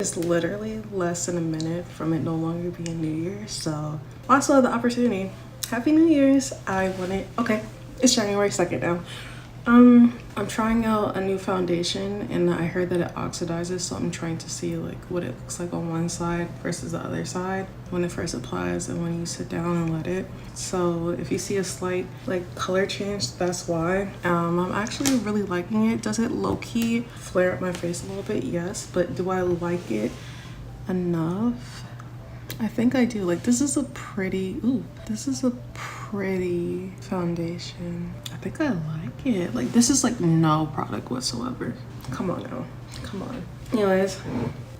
It's literally less than a minute from it no longer being New Year's, so also had the opportunity. Happy New Year's. Okay, it's January 2nd now. I'm trying out a new foundation and I heard that it oxidizes, so I'm trying to see like what it looks like on one side versus the other side when it first applies and when you sit down and let it. So if you see a slight like color change, that's why. I'm actually really liking it. Does it low-key flare up my face a little bit? Yes, but do I like it enough? I think I do. Like, this is a pretty foundation. I think I like it. Like, this is like no product whatsoever. Come on now, come on. Anyways,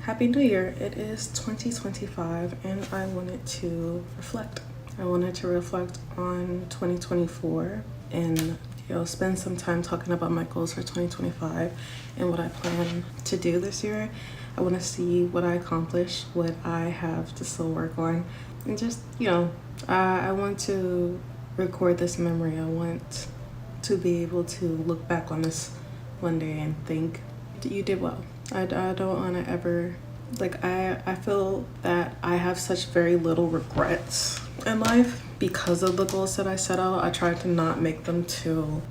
Happy New Year. It is 2025 and I wanted to reflect. I wanted to reflect on 2024 and spend some time talking about my goals for 2025 and what I plan to do this year. I want to see what I accomplished, what I have to still work on, and just, I want to record this memory. I want to be able to look back on this one day and think, you did well. I don't want to ever, I feel that I have such very little regrets in life because of the goals that I set out. I try to not make them too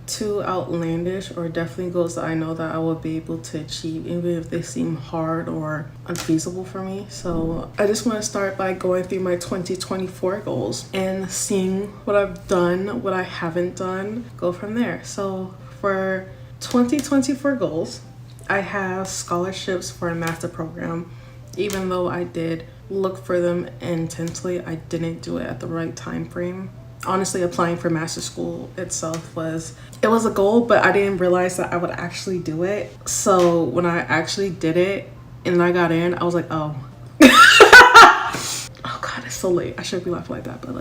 outlandish, or definitely goals that I know that I will be able to achieve even if they seem hard or unfeasible for me. So I just want to start by going through my 2024 goals and seeing what I've done, what I haven't done, go from there. So for 2024 goals, I have scholarships for a master program. Even though I did look for them intensely, I didn't do it at the right time frame. Honestly, applying for master school itself was a goal, but I didn't realize that I would actually do it. So when I actually did it and I got in, I was like, oh. Oh God, it's so late. I shouldn't be laughing like that, but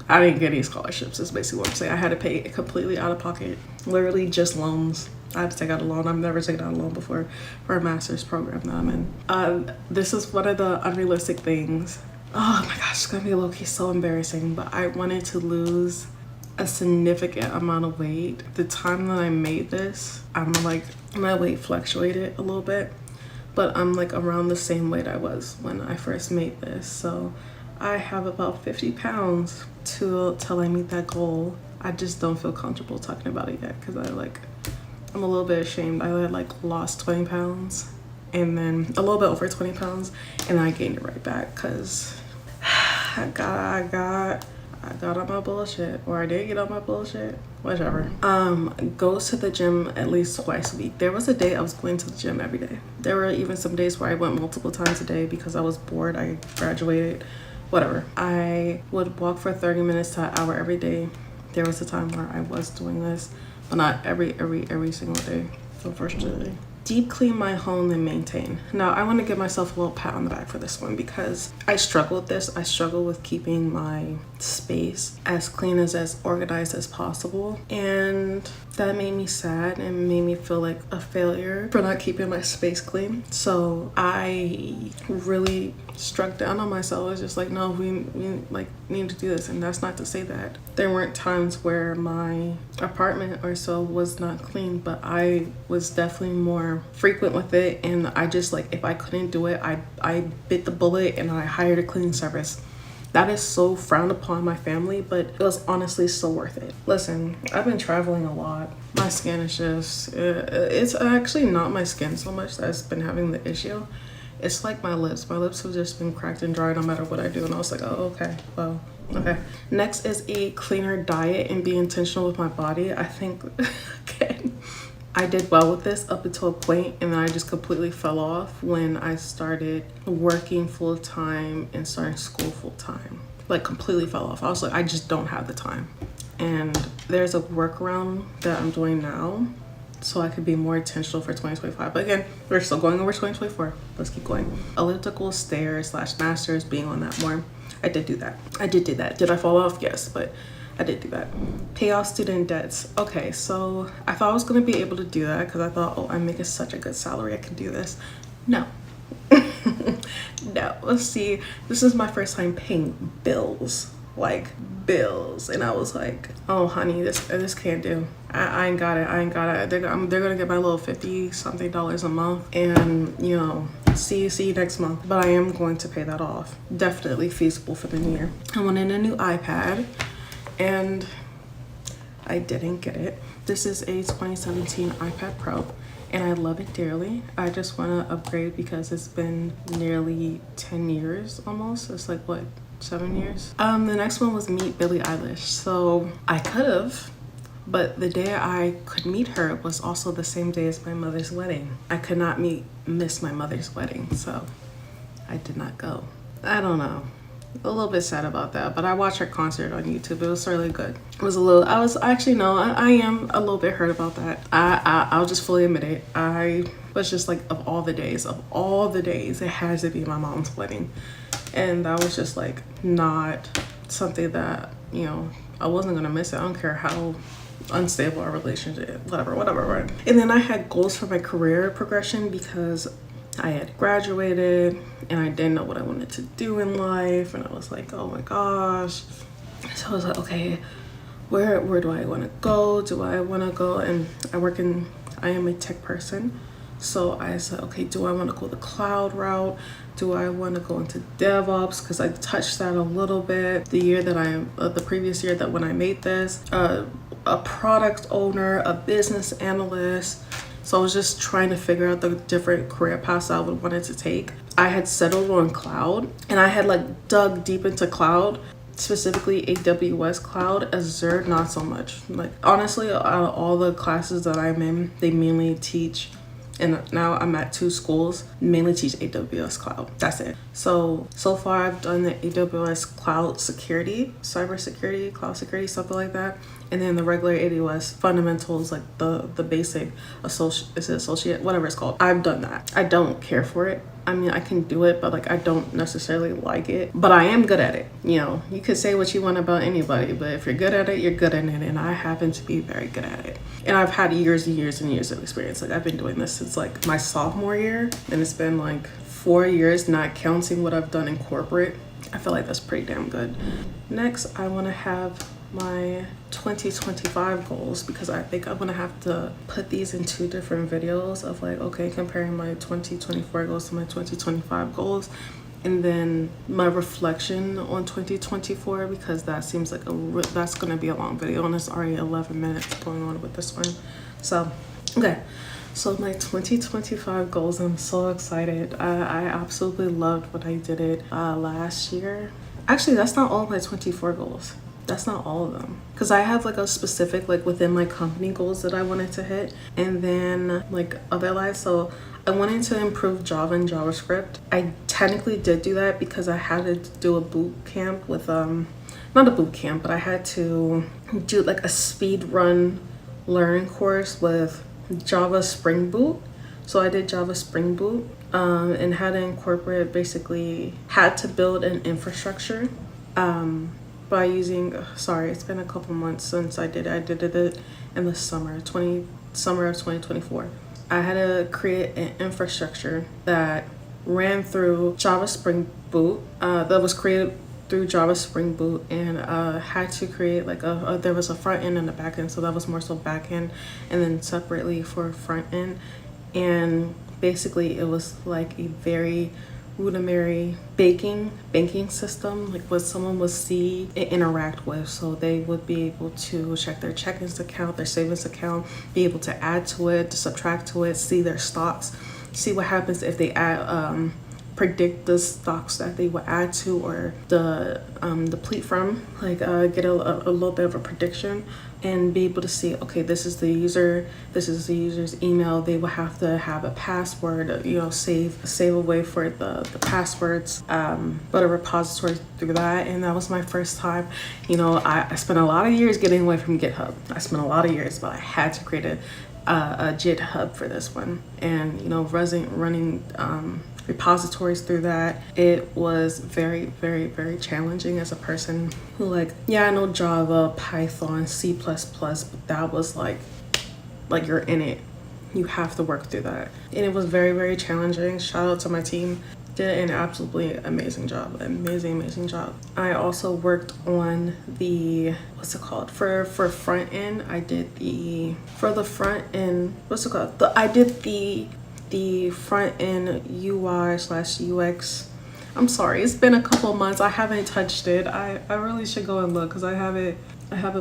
I didn't get any scholarships. That's basically what I'm saying. I had to pay it completely out of pocket, literally just loans. I had to take out a loan. I've never taken out a loan before for a master's program that I'm in. This is one of the unrealistic things. Oh my gosh, it's gonna be low-key so embarrassing, but I wanted to lose a significant amount of weight. The time that I made this, my weight fluctuated a little bit, but I'm like around the same weight I was when I first made this. So I have about 50 pounds till I meet that goal. I just don't feel comfortable talking about it yet because I'm a little bit ashamed. I had lost 20 pounds and then a little bit over 20 pounds and I gained it right back because I got on my bullshit, or I did get on my bullshit, whichever. Goes to the gym at least twice a week. There was a day I was going to the gym every day. There were even some days where I went multiple times a day because I was bored. I graduated, whatever. I would walk for 30 minutes to an hour every day. There was a time where I was doing this, but not every single day, unfortunately. Deep clean my home and maintain. Now I want to give myself a little pat on the back for this one because I struggle with this. I struggle with keeping my space as clean, as organized as possible, and that made me sad and made me feel like a failure for not keeping my space clean. So I really struck down on myself. I was just like, no, we need to do this. And that's not to say that there weren't times where my apartment or so was not clean, but I was definitely more frequent with it. And I just if I couldn't do it, I bit the bullet and I hired a cleaning service. That is so frowned upon in my family, but it was honestly so worth it. Listen, I've been traveling a lot. My skin is just, it's actually not my skin so much that's been having the issue. It's like my lips. My lips have just been cracked and dry no matter what I do. And I was like, oh, okay, well, okay. Next is a cleaner diet and be intentional with my body. I think, again, I did well with this up until a point, and then I just completely fell off when I started working full-time and starting school full-time. Completely fell off. I was like, I just don't have the time. And there's a workaround that I'm doing now so I could be more intentional for 2025. But again, we're still going over 2024. Let's keep going. Elliptical stairs / masters, being on that more. I did do that. Did I fall off? Yes, but I did do that. Pay off student debts. Okay, so I thought I was gonna be able to do that because I thought, oh, I'm making such a good salary, I can do this. No. No, let's see. This is my first time paying bills. And I was like, oh honey, this can't do. I ain't got it. I ain't got it. They're gonna get my little $50 something a month, and you know, see you next month. But I am going to pay that off. Definitely feasible for the new year. I wanted a new iPad, and I didn't get it. This is a 2017 iPad Pro, and I love it dearly. I just want to upgrade because it's been nearly 10 years almost. It's like what, 7 years? The next one was meet Billie Eilish. So I could have, but the day I could meet her was also the same day as my mother's wedding. I could not miss my mother's wedding, so I did not go. I don't know. A little bit sad about that, but I watched her concert on YouTube. It was really good. It was I am a little bit hurt about that. I'll just fully admit it. I was just like, of all the days, it has to be my mom's wedding. And that was just like not something that, you know, I wasn't gonna miss it. I don't care how unstable our relationship, whatever, right? And then I had goals for my career progression because I had graduated and I didn't know what I wanted to do in life, and I was like, oh my gosh. So I was like, okay, where do I want to go? Do I want to go? And I am a tech person, so I said, okay, do I want to go the cloud route? Do I want to go into DevOps? Because I touched that a little bit the previous year that when I made this, a product owner, a business analyst. So I was just trying to figure out the different career paths I would wanted to take. I had settled on cloud, and I had like dug deep into cloud, specifically AWS cloud. Azure, not so much. Like honestly, out of all the classes that I'm in, they mainly teach, and now I'm at 2 schools, mainly teach AWS cloud. That's it. So far I've done the AWS cloud security, cybersecurity, cloud security, something like that. And then the regular AWS fundamentals, like the basic associate, whatever it's called. I've done that. I don't care for it. I mean, I can do it, but like I don't necessarily like it. But I am good at it. You know, you could say what you want about anybody, but if you're good at it, you're good at it. And I happen to be very good at it. And I've had years and years and years of experience. Like I've been doing this since like my sophomore year, and it's been like 4 years, not counting what I've done in corporate. I feel like that's pretty damn good. Next, I want to have my 2025 goals, because I think I'm gonna have to put these in 2 different videos of like, okay, comparing my 2024 goals to my 2025 goals, and then my reflection on 2024, because that seems like that's gonna be a long video, and it's already 11 minutes going on with this one. So okay, so my 2025 goals, I'm so excited. I absolutely loved what I did it last year. Actually, that's not all my 24 goals. That's not all of them, because I have like a specific, like within my company goals that I wanted to hit, and then like other lives. So I wanted to improve Java and JavaScript. I technically did do that because I had to do a boot camp with not a boot camp, but I had to do like a speed run learn course with Java Spring Boot. So I did Java Spring Boot and had to incorporate, basically had to build an infrastructure by using, sorry, it's been a couple months since I did it in the summer of 2024. I had to create an infrastructure that ran through Java Spring Boot, that was created through Java Spring Boot, and had to create like there was a front end and a back end. So that was more so back end, and then separately for front end. And basically it was like a very rudimentary banking system, like what someone would see and interact with. So they would be able to check their checkings account, their savings account, be able to add to it, to subtract to it, see their stocks, see what happens if they add, predict the stocks that they would add to or deplete from, like get a little bit of a prediction, and be able to see, okay, this is the user's email. They will have to have a password, you know, save away for the passwords, but a repository through that. And that was my first time. You know, I spent a lot of years getting away from GitHub. But I had to create a GitHub for this one, and you know, running repositories through that. It was very, very, very challenging as a person who, like, yeah, I know Java, Python, C++, but that was like you're in it. You have to work through that. And it was very, very challenging. Shout out to my team. did an absolutely amazing job. Amazing job. I also worked on the, what's it called, for front end. I did the, for the front end, what's it called, I did the front end UI/UX. I'm sorry, it's been a couple months. I haven't touched it. I really should go and look because I have it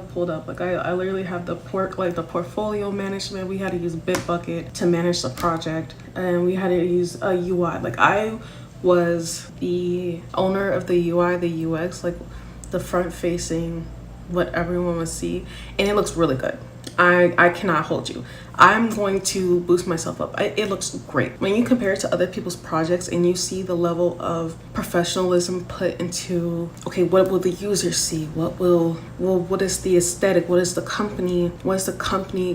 pulled up. Like I literally have the portfolio management. We had to use Bitbucket to manage the project, and we had to use a UI. Like I was the owner of the UI, the UX, like the front facing, what everyone would see, and it looks really good. I cannot hold you. I'm going to boost myself up. It looks great. When you compare it to other people's projects and you see the level of professionalism put into, okay, what will the user see? What is the aesthetic? What is the company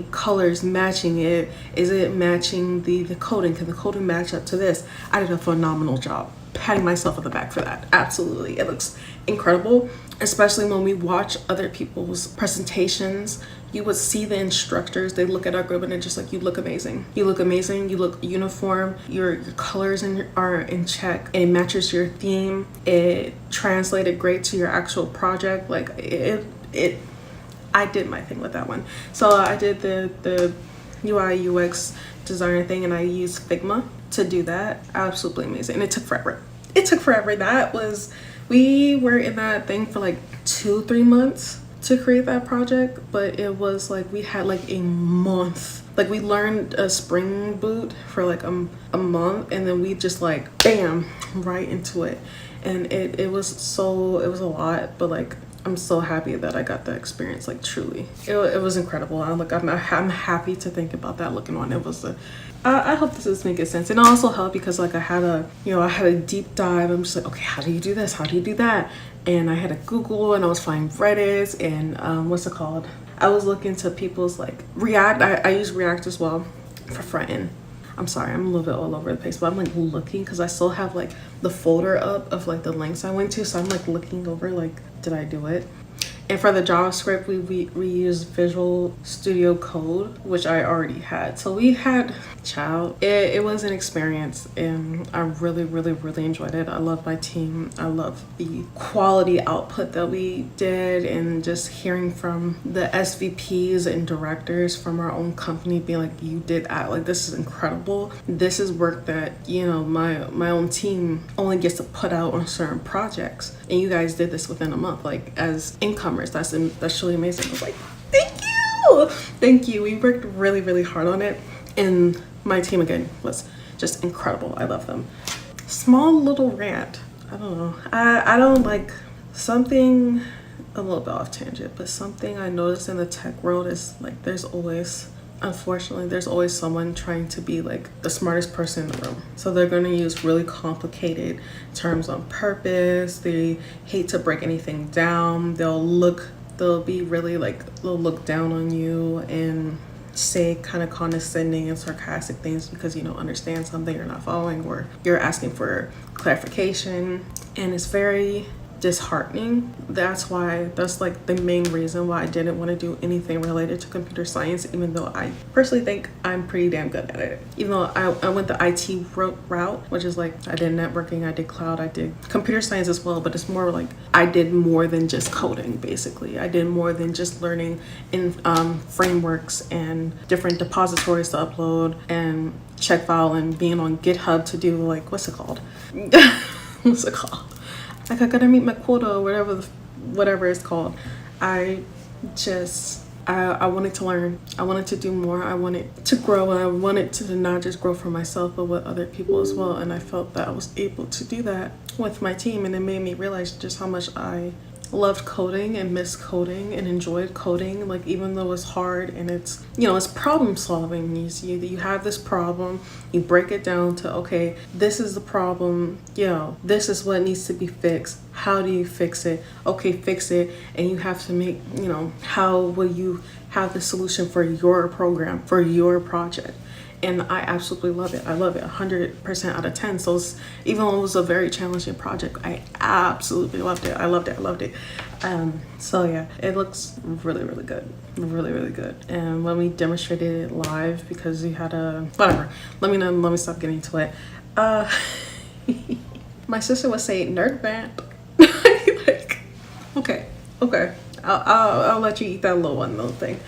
colors matching it? Is it matching the coding? Can the coding match up to this? I did a phenomenal job. Patting myself on the back for that. Absolutely. It looks incredible, especially when we watch other people's presentations. You would see the instructors, they look at our group and they're just like, you look amazing. You look amazing. You look uniform. Your colors are in check. It matches your theme. It translated great to your actual project. Like I did my thing with that one. So I did the UI UX designer thing, and I used Figma to do that. Absolutely amazing. And it took forever. We were in that thing for like 2-3 months to create that project, but it was like we had like a month. Like we learned a Spring Boot for like a month, and then we just like bam right into it. And it was a lot, but like I'm so happy that I got the experience. Like truly, it was incredible. I'm happy to think about that looking on. It was I hope this is making sense. And it also helped because like I had a deep dive. I'm just like, okay, how do you do this? How do you do that? And I had to Google, and I was finding Reddit and what's it called? I was looking to people's like React. I use React as well for front end. I'm sorry, I'm a little bit all over the place, but I'm like looking because I still have like the folder up of like the links I went to. So I'm like looking over like, did I do it? And for the JavaScript, we used Visual Studio Code, which I already had. So we had, it was an experience, and I really enjoyed it. I love my team. I love the quality output that we did, and just hearing from the SVPs and directors from our own company being like, you did that. Like, this is incredible. This is work that, you know, my own team only gets to put out on certain projects. And you guys did this within a month, like as incomers. That's really amazing. I was like, thank you. We worked really hard on it, and my team again was just incredible. I love them. Small little rant. I don't know. I don't like something a little bit off tangent, but something I noticed in the tech world is like unfortunately, there's always someone trying to be like the smartest person in the room. So they're going to use really complicated terms on purpose. They hate to break anything down. They'll be really like, they'll look down on you and say kind of condescending and sarcastic things because you don't understand something, you're not following, or you're asking for clarification. And it's very disheartening. That's like the main reason why I didn't want to do anything related to computer science, even though I personally think I'm pretty damn good at it. Even though I went the IT route, which is like I did networking, I did cloud, I did computer science as well, but it's more like I did more than just coding. Basically, I did more than just learning in frameworks and different depositories to upload and check file, and being on GitHub to do like what's it called? Like I gotta meet my quota or whatever it's called. I wanted to learn. I wanted to do more. I wanted to grow, and I wanted to not just grow for myself, but with other people as well. And I felt that I was able to do that with my team, and it made me realize just how much I loved coding and missed coding and enjoyed coding. Like even though it's hard and it's, you know, it's problem solving. You have this problem, you break it down to, okay, this is the problem, you know, this is what needs to be fixed. How do you fix it? Okay, fix it. And you have to make, you know, how will you have the solution for your program, for your project? And I absolutely love it. I love it 100% out of 10. So even though it was a very challenging project, I absolutely loved it. I loved it. So yeah, it looks really good. Really good. And when we demonstrated it live, because you had a, whatever, let me stop getting into it. My sister would say nerd vamp. Like, okay, okay. I'll let you eat that little one little thing.